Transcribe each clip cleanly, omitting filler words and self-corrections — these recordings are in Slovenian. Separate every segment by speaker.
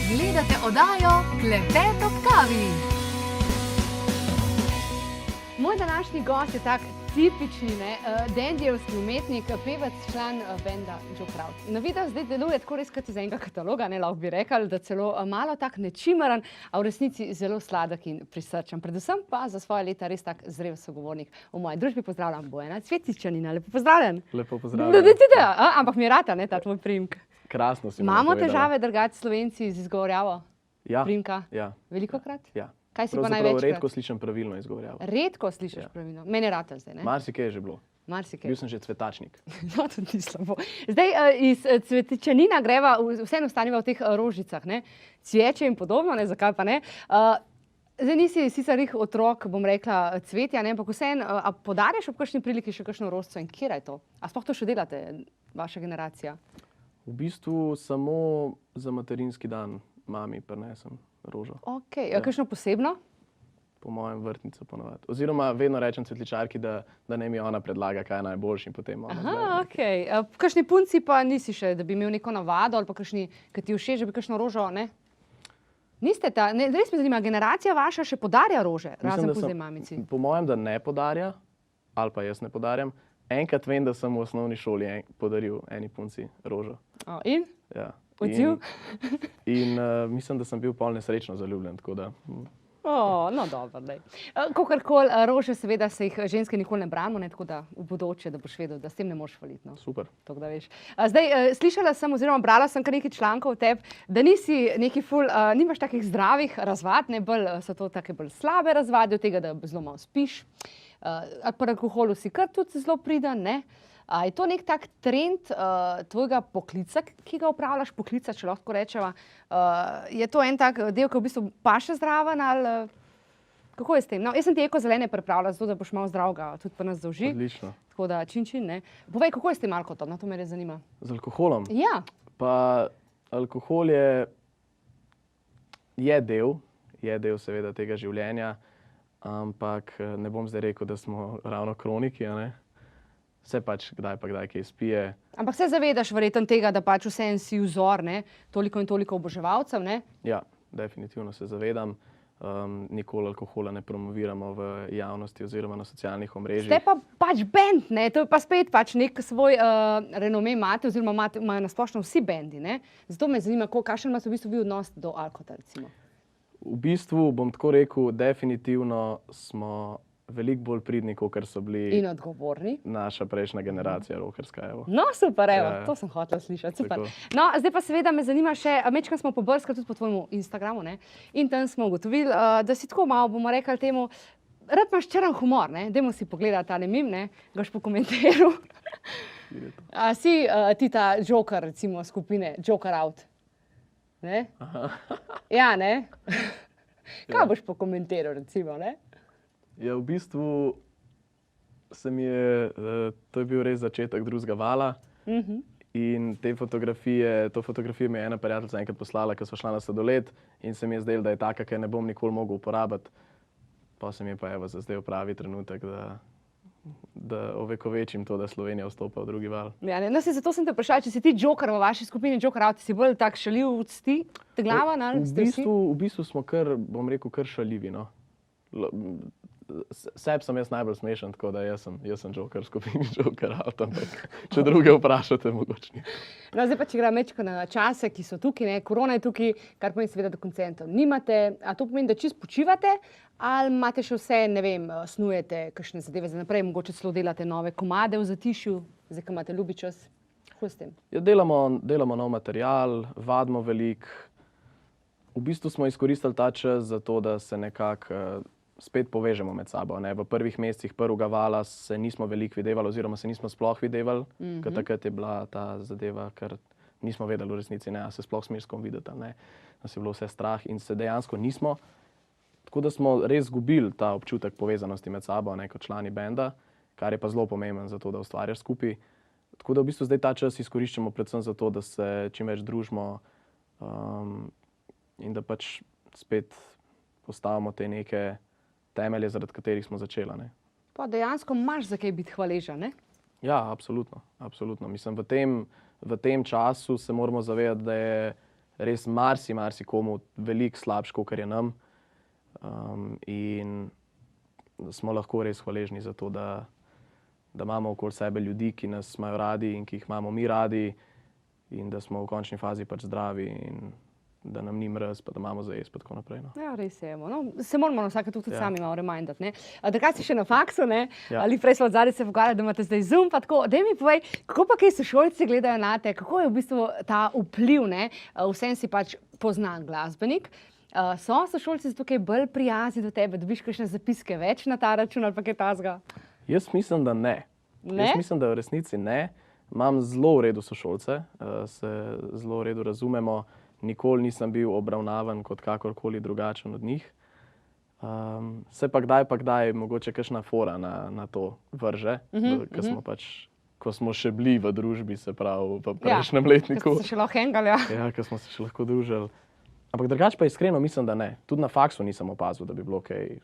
Speaker 1: Gledate oddajo Klepet ob kavi.
Speaker 2: Moj današnji gost je tak tipični dandijevski umetnik, pevec, član benda Joe Kraut. Na videu zdaj deluje tako res kot iz enega kataloga, lahko bi rekli, da celo malo tak nečimaren, a v resnici zelo sladek in prisrčen. Predvsem pa za svoje leta res tak zrel sogovornik. V moji družbi pozdravljam Bojana Cvetičanina. Lepo pozdravljen.
Speaker 3: Lepo pozdravljen.
Speaker 2: Ampak mi je rata, ta tvoj priimek.
Speaker 3: Krasno si mi
Speaker 2: Imamo
Speaker 3: povedala.
Speaker 2: težave drugače Slovenci z izgovorjavo priimka?
Speaker 3: Ja.
Speaker 2: Velikokrat?
Speaker 3: Ja.
Speaker 2: Kaj si pa
Speaker 3: Pravzaprav
Speaker 2: največkrat?
Speaker 3: redko slišim pravilno izgovorjavo.
Speaker 2: Redko slišiš pravilno. Meni je rata zdaj, ne?
Speaker 3: Marsikaj je že bilo.
Speaker 2: Marsikaj.
Speaker 3: Bil sem že cvetačnik.
Speaker 2: No, tudi ni slabo. Zdaj iz Cvetičanina greva, vseeno ostaniva v teh rožicah, ne? Cviječe in podobno, ne, zakaj pa ne. Zdaj nisi sicer otrok, bom rekla, cvetja, ne, ampak vseeno, a podarjaš ob kakšni priliki še kakšno rožico in kje je to? A sploh to še delate, vaša generacija?
Speaker 3: V bistvu samo za materinski dan mami prinesem rožo.
Speaker 2: Ok, kakšno posebno?
Speaker 3: Po mojem vrtnico ponovadi. Oziroma vedno rečem cvetličarki, da ne mi ona predlaga, kaj je najboljši in potem ona
Speaker 2: Aha,
Speaker 3: zbere.
Speaker 2: ok. Kakšni punci pa nisi še, da bi imel neko navado ali pa kakšni, ki ti všeč, da bi kakšno rožo, ne? Niste ta, ne, res me zanima, generacija vaša še podarja rože, razen po zdaj mamici.
Speaker 3: Po mojem, da ne podarja, ali pa jaz ne podarjam. Enkrat vem, da sem v osnovni šoli podaril eni punci rožo.
Speaker 2: In?
Speaker 3: Ja.
Speaker 2: Odziv?
Speaker 3: In mislim, da sem bil pol nesrečno zaljubljen, tako da...
Speaker 2: No dobro, daj. Kakorkoli, rože seveda se jih ženske nikoli ne branimo, ne, tako da v bodoče, da boš vedel, da s tem ne moreš faliti. No.
Speaker 3: Super.
Speaker 2: Tako da veš. Zdaj, slišala sem oziroma brala sem kar nekaj člankov o tebi, da nisi neki nimaš takih zdravih razvad, ne, so to take bolj slabe razvade, od tega, da zelo malo spiš. Pri alkoholu si kar tudi zelo pridan, ne? Je to nek tak trend tvojega poklica, ki ga opravljaš, poklica, če lahko rečeva? Je to en tak del, ki v bistvu paše zraven ali kako je s tem? No, jaz sem ti eko zelene pripravila, zato da boš malo zdravega tudi pa nas zauži.
Speaker 3: Odlično.
Speaker 2: Tako da čin, ne. Povej, kako je s tem alkoholom? No, to me res zanima.
Speaker 3: Z alkoholom?
Speaker 2: Ja.
Speaker 3: Pa alkohol je del seveda tega življenja, ampak ne bom zdaj rekel, da smo ravno kroniki, a ne? Vse pač kdaj kaj spije.
Speaker 2: Ampak se zavedaš verjetno tega, da pač vseeno si vzor, ne? Toliko in toliko oboževalcev, ne?
Speaker 3: Ja, definitivno se zavedam. Nikoli alkohola ne promoviramo v javnosti oziroma na socialnih omrežjih.
Speaker 2: Ste pa pač bend, ne? To je pa spet pač nek svoj renome imate oziroma imajo nasplošno vsi bendi, ne? Zato me zanima, kakšen imaš v bistvu bil odnos do alkohola, recimo?
Speaker 3: V bistvu bom tako rekel, definitivno smo veliko bolj pridni, kot so bili
Speaker 2: in odgovorni.
Speaker 3: Naša prejšnja generacija rokerska. Evo.
Speaker 2: No, super, evo, to sem hotela slišati, super. No, zdaj pa seveda me zanima še, mečkam smo pobrskali tudi po tvojemu Instagramu, ne? In tam smo ugotovili, da si tako malo, bomo rekli temu, rad imaš črn humor, ne? Dajmo si pogledati tale mim, ne? Gaš po komentiral. Si ti ta Joker, recimo, skupine Joker Out? Ne? Ja, ne? Kaj boš po komentiral, recimo, ne?
Speaker 3: Ja, v bistvu to je bil res začetek drugega vala in to fotografijo mi je ena prijateljica enkrat poslala, ko sva šla na sladoled in se mi je zdelo, da je taka, ki ne bom nikoli mogel uporabiti. Pa se mi je pa evo za zdaj pravi trenutek, da ovekovečim to, da Slovenija vstopa v drugi val.
Speaker 2: Ja, ne, no, zato sem te vprašala, če si ti Joker v vaši skupini Joker Out, si bolj tak šaljiv ti, te glava, ali ste vsi?
Speaker 3: V bistvu smo kar, bom rekel, kar šaljivi, no. Seb sem jaz najbolj smešen, tako da jaz sem Joker v skupini Joker Out, ampak če druge vprašate, mogoče ni.
Speaker 2: No, zdaj pa, če gremo mečko na čase, ki so tukaj, ne, korona je tukaj, kar pomeni seveda, da koncertov nimate, a to pomeni, da čisto počivate, ali imate še vse, ne vem, snujete kakšne zadeve za naprej, mogoče celo delate nove komade v zatišju, zdaj, ko imate ljubi čas, kako s tem?
Speaker 3: Ja, delamo nov material, vadimo veliko, v bistvu smo izkoristili ta čas za to, da se nekako spet povežemo med sabo. Ne? V prvih mesecih prvega vala se nismo veliko videvali oziroma se nismo sploh videvali, ker takrat je bila ta zadeva, ker nismo vedeli v resnici, ne, a se sploh smeš s kom videti, ne. Nas je bilo vse strah in se dejansko nismo. Tako da smo res izgubili ta občutek povezanosti med sabo, ne, kot člani benda, kar je pa zelo pomemben za to, da ustvarjaš skupaj. Tako da v bistvu zdaj ta čas izkoriščamo predvsem za to, da se čim več družimo in da pač spet postavimo te neke temelje, zaradi katerih smo začeli. Ne.
Speaker 2: Pa dejansko imaš za kaj biti hvaležen, ne?
Speaker 3: Ja, absolutno. Mislim, v tem času se moramo zavedati, da je res marsikomu veliko slabš, kot je nam. In smo lahko res hvaležni za to, da imamo okoli sebe ljudi, ki nas imajo radi in ki jih imamo mi radi, in da smo v končni fazi pač zdravi in da nam ni mraz, pa da imamo za jesti, pa tako naprej. No.
Speaker 2: Ja, res je. No, se moramo na vsake tudi sami malo remindati. Takrat si še na faksu,
Speaker 3: Ja.
Speaker 2: ali prej smo odzadaj se pogovarjali, da imate zdaj Zoom, pa tako. Daj mi povej, kako pa kaj sošolci gledajo na te, kako je v bistvu ta vpliv, ne? Vsem si pač poznan glasbenik. So sošolci zato kaj bolj prijazni do tebe, dobiš kakšne zapiske več na ta račun ali pa kaj tasga?
Speaker 3: Jaz mislim, da ne.
Speaker 2: Ne?
Speaker 3: Jaz mislim, da v resnici ne. Imam zelo v redu sošolce, se zelo v redu razumemo. Nikoli nisem bil obravnavan kot kakorkoli drugačen od njih. Se pa kdaj mogoče kakšna fora na to vrže, ko smo še bili v družbi, se pravi v prejšnjem letniku.
Speaker 2: Ko ste se še lahko hengali, ja.
Speaker 3: Ja, ko smo se še lahko družili. Ampak drugače pa iskreno mislim, da ne. Tudi na faksu nisem opazil, da bi bilo kaj.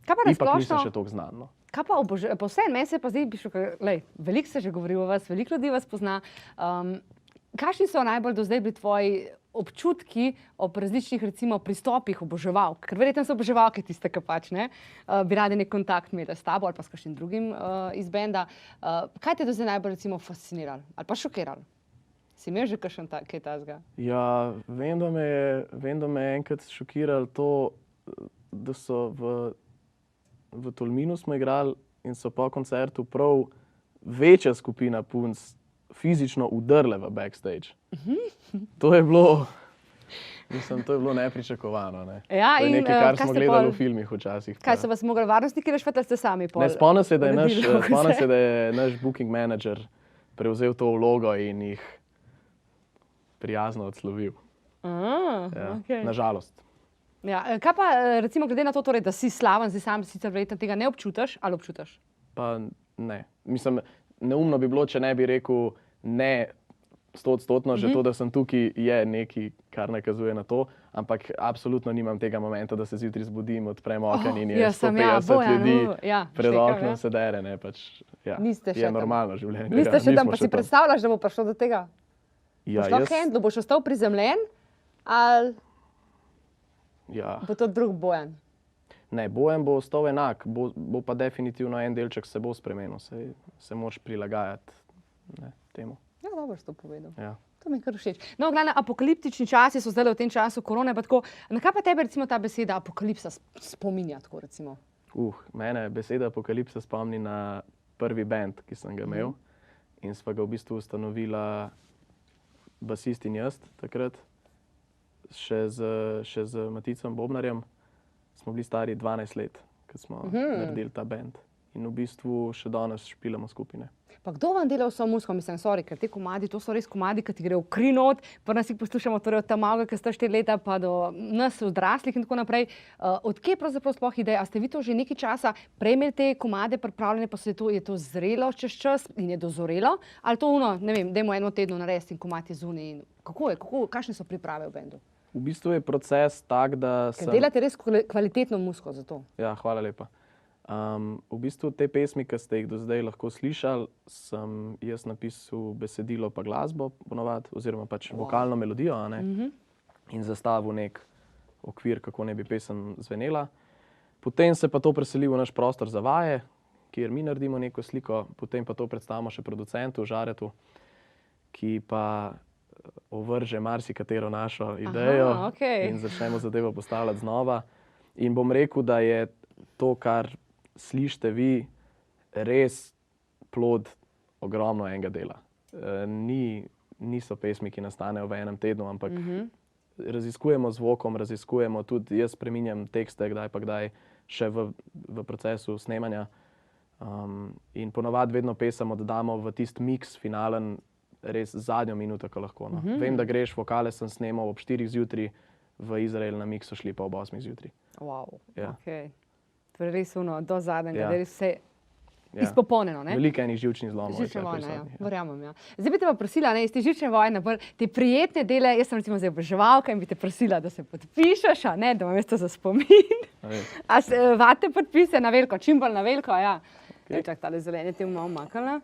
Speaker 2: Kaj pa
Speaker 3: Ipak nisem
Speaker 2: nasplošno?
Speaker 3: še toliko znan. No.
Speaker 2: Kaj pa po vsem, meni se pa zdaj piše, veliko se že govori o vas, veliko ljudi vas pozna. Kakšni so najbolj do zdaj bili tvoji občutki ob različnih, recimo, pristopih oboževalk? Ker verjetno so oboževalke tiste, ki pač ne, bi radi nek kontakt imeli s tabo ali pa s kakšnim drugim iz benda. Kaj te do zdaj najbolj, recimo, fasciniralo ali pa šokiralo? Si imel že kakšen kaj tasga?
Speaker 3: Ja, vem, da me je enkrat šokiralo to, da so v Tolminu smo igrali in so po koncertu prav večja skupina punc fizično udrle v backstage. To je bilo, mislim, to je bilo nepričakovano. Ne?
Speaker 2: Ja,
Speaker 3: to je
Speaker 2: in,
Speaker 3: nekaj, kar
Speaker 2: kaj
Speaker 3: smo
Speaker 2: ste
Speaker 3: gledali
Speaker 2: pol-
Speaker 3: v filmih včasih.
Speaker 2: Kaj so vas mogli varnostniki rešiti, ali ste sami pol?
Speaker 3: Ne, spomnim se, da
Speaker 2: uredili
Speaker 3: je naš booking manager prevzel to vlogo in jih prijazno odslovil. Ja,
Speaker 2: okej.
Speaker 3: nažalost.
Speaker 2: Ja, kaj pa, recimo, glede na to, torej, da si slaven, zdaj sam sicer verjetno tega ne občutiš, ali občutiš?
Speaker 3: Pa ne. Mislim, neumno bi bilo, če ne bi rekel ne 100%, že to, da sem tukaj, je nekaj, kar nakazuje na to, ampak absolutno nimam tega momenta, da se zjutraj zbudim, odprem okno in je
Speaker 2: jaz sem, ja,
Speaker 3: 150
Speaker 2: Bojan,
Speaker 3: ljudi
Speaker 2: ja,
Speaker 3: pred
Speaker 2: štekam,
Speaker 3: oknom
Speaker 2: ja.
Speaker 3: se dere. Ne, pač, ja,
Speaker 2: Niste še
Speaker 3: je
Speaker 2: tam.
Speaker 3: normalno življenje.
Speaker 2: Niste še tam,
Speaker 3: nismo
Speaker 2: pa si
Speaker 3: tam.
Speaker 2: predstavljaš, da bo prišlo do tega?
Speaker 3: Ja,
Speaker 2: Boš lahko handlo, boš ostal prizemljen, ali
Speaker 3: ja.
Speaker 2: bo to drug Bojan?
Speaker 3: Ne, Bojan bo ostal enak, bo pa definitivno en delček se bo spremenil, se moraš prilagajati temu.
Speaker 2: Ja, dobro si to povedal.
Speaker 3: Ja.
Speaker 2: To mi je kar všeč. No, glavno, apokaliptični časi so zdaj v tem času korone, pa tako, na kaj pa tebe recimo ta beseda apokalipsa spominja, tako recimo?
Speaker 3: Mene beseda apokalipsa spomni na prvi band, ki sem ga imel in sva ga v bistvu ustanovila basist in jaz takrat, še z Maticom Bobnarjem. Smo bili stari 12 let, ko smo naredili ta band. In v bistvu še danes špilamo skupine.
Speaker 2: Pa kdo vam dela vso muziko? Mislim, sorry, ker te komadi, to so res komadi, ki ti gre v kri not, pa nas jih poslušamo torej od tam malega, ki sta 4 leta, pa do nas odraslih in tako naprej. Od kje pravzaprav sploh ideja? A ste vi to že nekaj časa prej imeli te komade pripravljene, pa je to zrelo čez čas in je dozorelo? Ali to ne vem, dajmo eno tedno narediti in komad je zunaj? In kakšne so priprave v bendu?
Speaker 3: V bistvu je proces tak, da
Speaker 2: Ker delate res kvalitetno muziko za to.
Speaker 3: Ja, hvala lepa. V bistvu te pesmi, ki ste jih do zdaj lahko slišali, sem jaz napisal besedilo pa glasbo, ponovadi, oziroma pač vokalno melodijo, a ne? In zastavil nek okvir, kako ne bi pesem zvenela. Potem se pa to preseli v naš prostor za vaje, kjer mi naredimo neko sliko, potem pa to predstavimo še producentu, Žaretu, ki pa ovrže marsikatero našo idejo.
Speaker 2: Aha, okej.
Speaker 3: In začnemo zadevo postavljati znova. In bom rekel, da je to, kar slišite vi, res plod ogromno enega dela. Niso pesmi, ki nastanejo v enem tednu, ampak raziskujemo zvokom, raziskujemo tudi, jaz spreminjam tekste, kdaj pa kdaj, še v procesu snemanja. In ponovadi vedno pesem oddamo v tisti miks finalen, res zadnjo minuto, ko lahko. No. Vem, da greš, vokale sem snemal ob 4 zjutraj, v Izrael na miksu šli pa ob 8 zjutraj.
Speaker 2: Wow,
Speaker 3: Ja.
Speaker 2: okej. To je res do zadnjega,
Speaker 3: Ja.
Speaker 2: da je res vse
Speaker 3: Ja.
Speaker 2: izpopolnjeno, ne?
Speaker 3: Veliko enih živčnih zlomov. je
Speaker 2: Živčne
Speaker 3: tukaj
Speaker 2: vojne, ja.
Speaker 3: prisotnih,
Speaker 2: Verjamem, ja. Zdaj bi te pa prosila, ne, iz te živčne vojne, bolj te prijetne dele, jaz sem recimo zdaj oboževalka in bi te prosila, da se podpišeš, a ne, da imam mesto za spomin.
Speaker 3: A res?
Speaker 2: A se vate podpise na veliko, čim bolj na veliko, ja. Okay. Čak, tale zelenje te malo makala.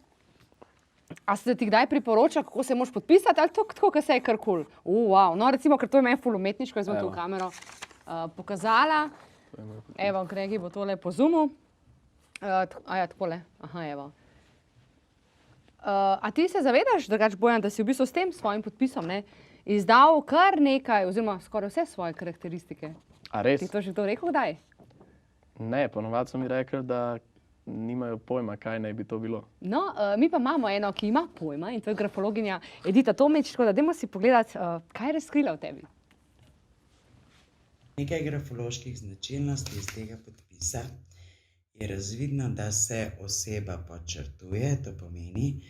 Speaker 2: A se ti kdaj priporoča, kako se moraš podpisati, ali to tako, kot se je karkoli? Wow. No, recimo, ker to je meni ful umetniško, jaz bom to v kamero pokazala. Evo, Gregi bo tole po Zoomu. Takole. Aha, evo. A ti se zavedaš, drugače Bojan, da si v bistvu s tem svojim podpisom izdal kar nekaj, oziroma skoraj vse svoje karakteristike?
Speaker 3: A res?
Speaker 2: Ti to že kdo rekel kdaj?
Speaker 3: Ne, ponovadi so mi rekli, da nimajo pojma, kaj naj bi to bilo.
Speaker 2: No, mi pa imamo eno, ki ima pojma in to je grafologinja Edita Tomič, tako da dajmo si pogledati, kaj je razkrila v tebi.
Speaker 4: Nekaj grafoloških značilnosti iz tega podpisa je razvidno, da se oseba podčrtuje, to pomeni,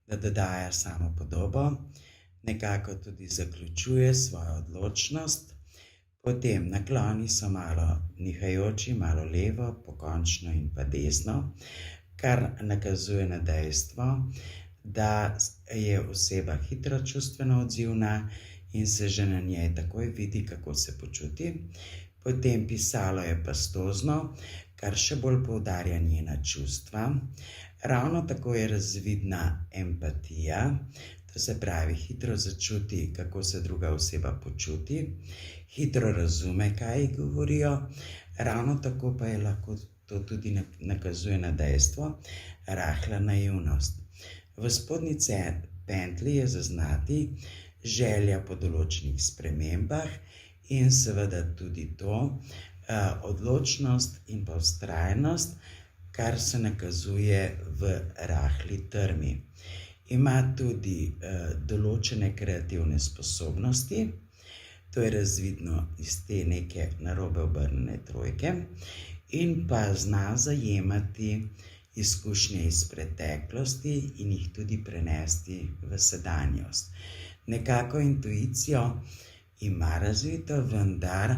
Speaker 4: da dodaja samo podobo, nekako tudi zaključuje svojo odločnost, potem nakloni so malo nihajoči, malo levo, pokončno in pa desno, kar nakazuje na dejstvo, da je oseba hitro čustveno odzivna in se že na njej takoj vidi, kako se počuti. Potem pisalo je pastozno, kar še bolj poudarja njena čustva. Ravno tako je razvidna empatija, to se pravi, hitro začuti, kako se druga oseba počuti, hitro razume, kaj ji govorijo, ravno tako pa je lahko to tudi nakazuje na dejstvo, rahla naivnost. V spodnji pentli je zaznati želja po določenih spremembah in seveda tudi to, odločnost in pa vztrajnost, kar se nakazuje v rahli trmi. Ima tudi določene kreativne sposobnosti, to je razvidno iz te neke narobe obrnjene trojke, in pa zna zajemati izkušnje iz preteklosti in jih tudi prenesti v sedanjost. Nekako intuicijo ima razvito, vendar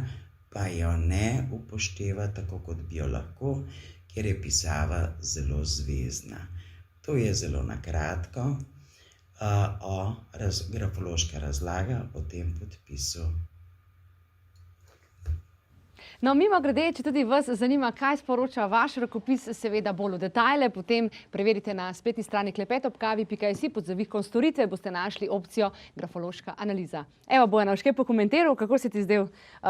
Speaker 4: pa jo ne upošteva tako, kot bi jo lahko, ker je pisava zelo zvezna. To je zelo na kratko grafološka razlaga o tem podpisu.
Speaker 2: No, mimogrede, če tudi vas zanima, kaj sporoča vaš rokopis, seveda bolj v detajle, potem preverite na spletni strani klepetobkavi.si, pod zavihkom storitve boste našli opcijo grafološka analiza. Evo, Bojan, boš kaj pokomentiral, kako se ti zdel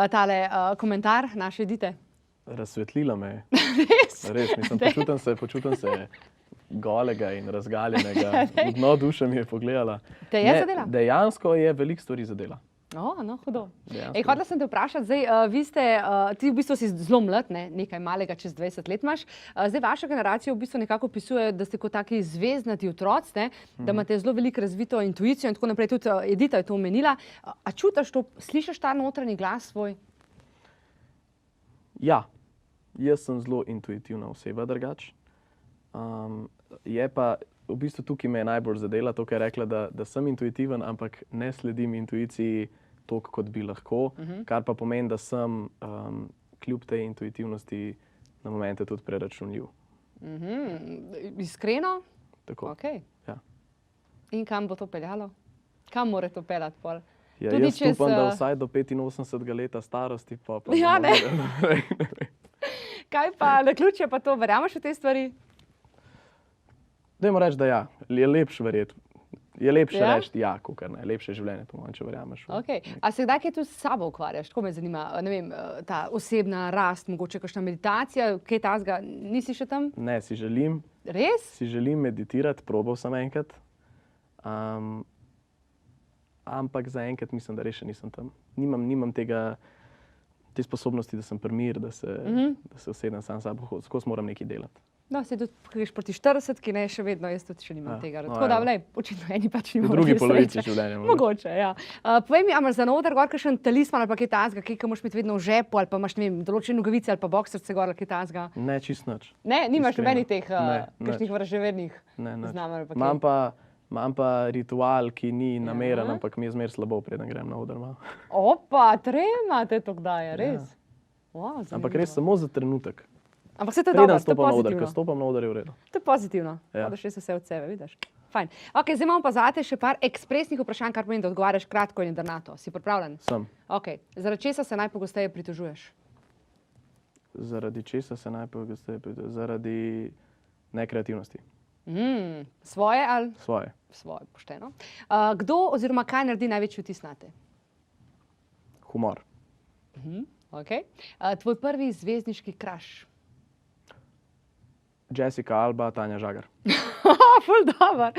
Speaker 2: tale komentar naše Edite?
Speaker 3: Razsvetlila me je.
Speaker 2: Res?
Speaker 3: Res, mislim, počutim se golega in razgaljenega. V dno duše mi je pogledala.
Speaker 2: Te je zadela?
Speaker 3: Dejansko je veliko stvari zadela.
Speaker 2: No, hudo.
Speaker 3: Dejansko.
Speaker 2: Hotela sem te vprašati, zdaj, ti v bistvu si zelo mlad, nekaj malega, čez 20 let imaš. Zdaj vaša generacija v bistvu nekako opisuje, da ste kot taki zvezdnati otroci, da imate zelo veliko razvito intuicijo in tako naprej. Tudi Edita je to omenila. A čutiš to, slišiš ta notranji glas svoj?
Speaker 3: Ja, jaz sem zelo intuitivna oseba drugače. Je pa v bistvu tukaj me je najbolj zadela to, kar je rekla, da sem intuitiven, ampak ne sledim intuiciji toliko, kot bi lahko, kar pa pomeni, da sem kljub tej intuitivnosti na momente tudi preračunljiv.
Speaker 2: Iskreno?
Speaker 3: Tako.
Speaker 2: Okay.
Speaker 3: Ja.
Speaker 2: In kam bo to peljalo? Kam mora to peljati pol?
Speaker 3: Ja, jaz upam, da vsaj do 85 leta starosti pa
Speaker 2: ja, ne.
Speaker 3: Ne vem.
Speaker 2: Kaj pa, naključje pa to, verjameš v te stvari?
Speaker 3: Dajmo reči, da ja. Je lepše verjeti. Je lepše reči ja, kakor ne. Lepše življenje, po mojem, če verjameš.
Speaker 2: Okay. A se kdaj kaj tu s sabo ukvarjaš? Tako me zanima, ne vem, ta osebna rast, mogoče kakšna meditacija, kaj tazga, nisi še tam?
Speaker 3: Ne, si želim.
Speaker 2: Res?
Speaker 3: Si želim meditirati, probal sem enkrat. Ampak zaenkrat mislim, da res še nisem tam. Nimam te sposobnosti, da sem primir, da se usedem sam s sabo, skozi moram nekaj delati.
Speaker 2: No, se tudi greš proti 40, ki ne še vedno, jaz tudi še nimam tega. Tako da, očitno eni pač nimamo.
Speaker 3: V drugi polovici življenja.
Speaker 2: Mogoče, ja. Povej mi, a imaš za noter gor kakšen talisman ali pa kaj tazga, kaj moraš imeti vedno v žepu, ali pa imaš, ne vem, določene nogavice ali pa boksarce gor ali kaj tazga?
Speaker 3: Ne, čisto nič.
Speaker 2: Ne, nimaš nobenih teh kakšnih vraževernih znamenj ali pa kaj?
Speaker 3: Imam pa ritual, ki ni nameren, ampak mi je zmer slabo, preden grem na oder malo.
Speaker 2: Opa, trema te to kdaj, res? Wow,
Speaker 3: ampak res samo za trenutek.
Speaker 2: Ampak se to je dobro, to je pozitivno.
Speaker 3: Ko stopam na oder, je v redu.
Speaker 2: To je pozitivno. Odeš res vse od sebe, vidiš. Fajn. Ok, zdaj imamo pa zate še par ekspresnih vprašanj, kar pomeni, da odgovarjaš kratko in jedrnato. Si pripravljen?
Speaker 3: Sem.
Speaker 2: Ok, zaradi česa se najpogosteje pritožuješ?
Speaker 3: Zaradi česa se najpogosteje pritožuješ? Zaradi nekreativnosti.
Speaker 2: Svoje ali?
Speaker 3: Svoje.
Speaker 2: Svoje, pošteno. Kdo oziroma kaj naredi največji vtis nate?
Speaker 3: Humor.
Speaker 2: Okay. Tvoj prvi zvezdniški kraš?
Speaker 3: Jessica Alba, Tanja Žagar.
Speaker 2: Ful dober.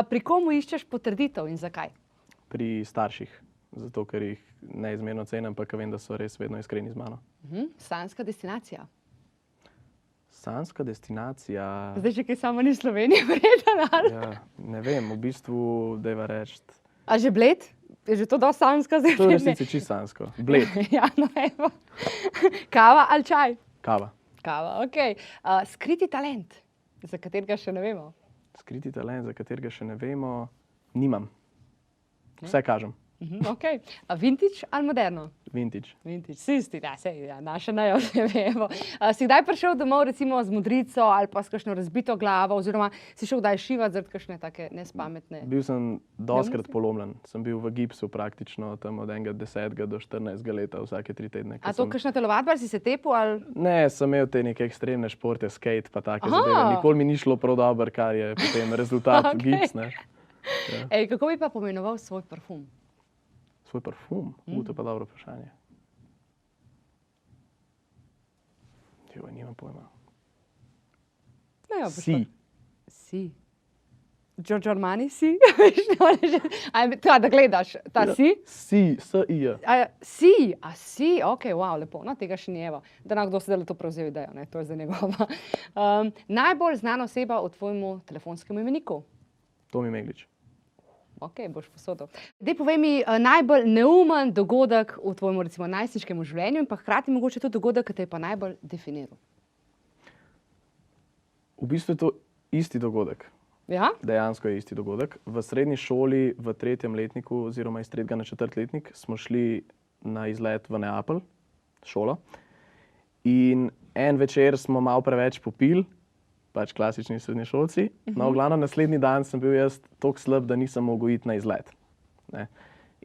Speaker 2: Pri komu iščeš potrditev in zakaj?
Speaker 3: Pri starših, zato ker jih neizmerno cenim, pa ker vem, da so res vedno iskreni z mano.
Speaker 2: Sanjska destinacija?
Speaker 3: Sanjska destinacija.
Speaker 2: Zdaj že kaj samo ni Slovenija, verjetno.
Speaker 3: Ja, ne vem, v bistvu, dajva reči.
Speaker 2: A že Bled? Je že to dosti sanjska zdaj?
Speaker 3: To je v resnici čisto sanjsko. Bled.
Speaker 2: Ja, no evo. Kava ali čaj?
Speaker 3: Kava.
Speaker 2: Kava, ok. Skriti talent, za katerega še ne vemo.
Speaker 3: Skriti talent, za katerega še ne vemo, nimam. Vse kažem.
Speaker 2: Ok. Vintage ali moderno?
Speaker 3: Vintage.
Speaker 2: Vintage, si isti, da, sej, ja, naše najo vse vemo. Si kdaj prišel domov recimo z modrico ali pa s kakšno razbito glavo, oziroma si šel kdaj šivat zaradi kakšne take nespametne?
Speaker 3: Bil sem doskrat polomljen. Sem bil v gipsu praktično tam od 10. do 14. leta vsake 3 tedne.
Speaker 2: A to kakšna telovadba, si se tepel ali?
Speaker 3: Ne, sem imel te neke ekstremne športe, skate pa take zadeve. Nikoli mi ni šlo prav dobro, kar je potem rezultat gips, ne. Ja.
Speaker 2: Ej, kako bi pa pomenoval svoj parfum?
Speaker 3: Svoj parfum? To je pa dobro vprašanje. Joj, nimam pojma. Si.
Speaker 2: Si. Giorgio Armani si? Da gledaš, ta si?
Speaker 3: Si, S-I-J.
Speaker 2: Si, a si, ok, wow, lepo, no tega še ni, evo. Da kdo se dela to prevzel idejo, ne, to je za njegova. Najbolj znana oseba v tvojemu telefonskem imeniku?
Speaker 3: Tomi Meglič.
Speaker 2: Ok, boš posodil. Dej povej mi najbolj neumen dogodek v tvojemu recimo najstniškem življenju in pa hkrati mogoče tudi dogodek, ki te je pa najbolj definiral.
Speaker 3: V bistvu je to isti dogodek.
Speaker 2: Ja?
Speaker 3: Dejansko je isti dogodek. V srednji šoli v 3. letniku oziroma iz 3. na 4. letnik smo šli na izlet v Neapelj, šolo. In en večer smo malo preveč popili, pač klasični srednješolci. No, v glavnem naslednji dan sem bil jaz toliko slab, da nisem mogel iti na izlet. Ne.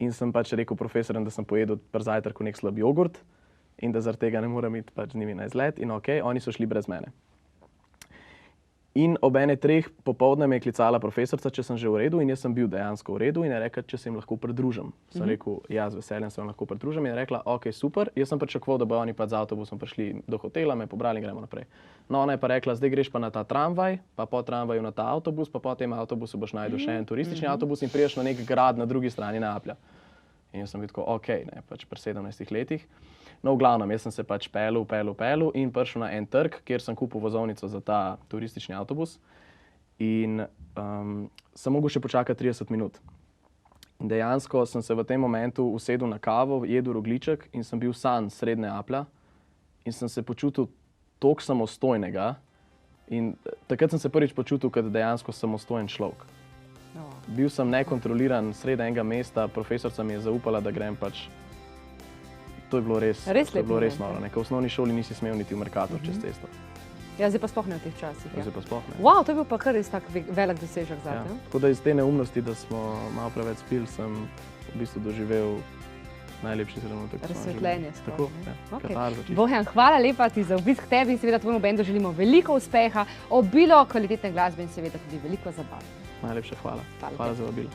Speaker 3: In sem pač rekel profesorjem, da sem pojedel pri zajtrku nek slab jogurt in da zaradi tega ne morem iti pač z njimi na izlet. In ok, oni so šli brez mene. In ob 1:03 popoldne me je klicala profesorica, če sem že v redu, in jaz sem bil dejansko v redu in je rekla, če se jim lahko pridružim. Sem rekel, ja, z veseljem se vam lahko pridružim, in je rekla, ok, super. Jaz sem pričakoval, da bodo oni pa z avtobusom prišli do hotela, me pobrali in gremo naprej. No, ona je pa rekla, zdaj greš pa na ta tramvaj, pa po tramvaju na ta avtobus, pa po tem avtobusu boš našel še en turistični avtobus in priješ na nek grad na drugi strani Neaplja. In jaz sem bil tako, ok, ne, pač pri 17 letih. No, v glavnem, jaz sem se pač pelil in prišel na en trg, kjer sem kupil vozovnico za ta turistični avtobus. In sem mogel še počakati 30 minut. In dejansko sem se v tem momentu usedel na kavo, jedel rogljiček in sem bil sam sredi Neaplja. In sem se počutil toliko samostojnega. In takrat sem se prvič počutil kot dejansko samostojen človek. Bil sem nekontroliran sredi enega mesta, profesorica mi je zaupala, da grem pač. To je bilo res noro. V osnovni šoli nisi smel niti v Mercator čez cesto.
Speaker 2: Ja, zdaj pa sploh ne v teh časih.
Speaker 3: Zdaj pa sploh ne.
Speaker 2: Wow, to je bil pa kar res tak velik dosežek zate.
Speaker 3: Ja. Tako da iz te neumnosti, da smo malo preveč spili, sem v bistvu doživel najlepši trenutek.
Speaker 2: Razsvetljenje.
Speaker 3: Tako, ja.
Speaker 2: Okay. Bojan, hvala lepa ti za obisk tebi in seveda tvojemu bendu želimo veliko uspeha, obilo kvalitetne glasbe in seveda tudi veliko zabave.
Speaker 3: Najlepša hvala. Hvala za vabilo.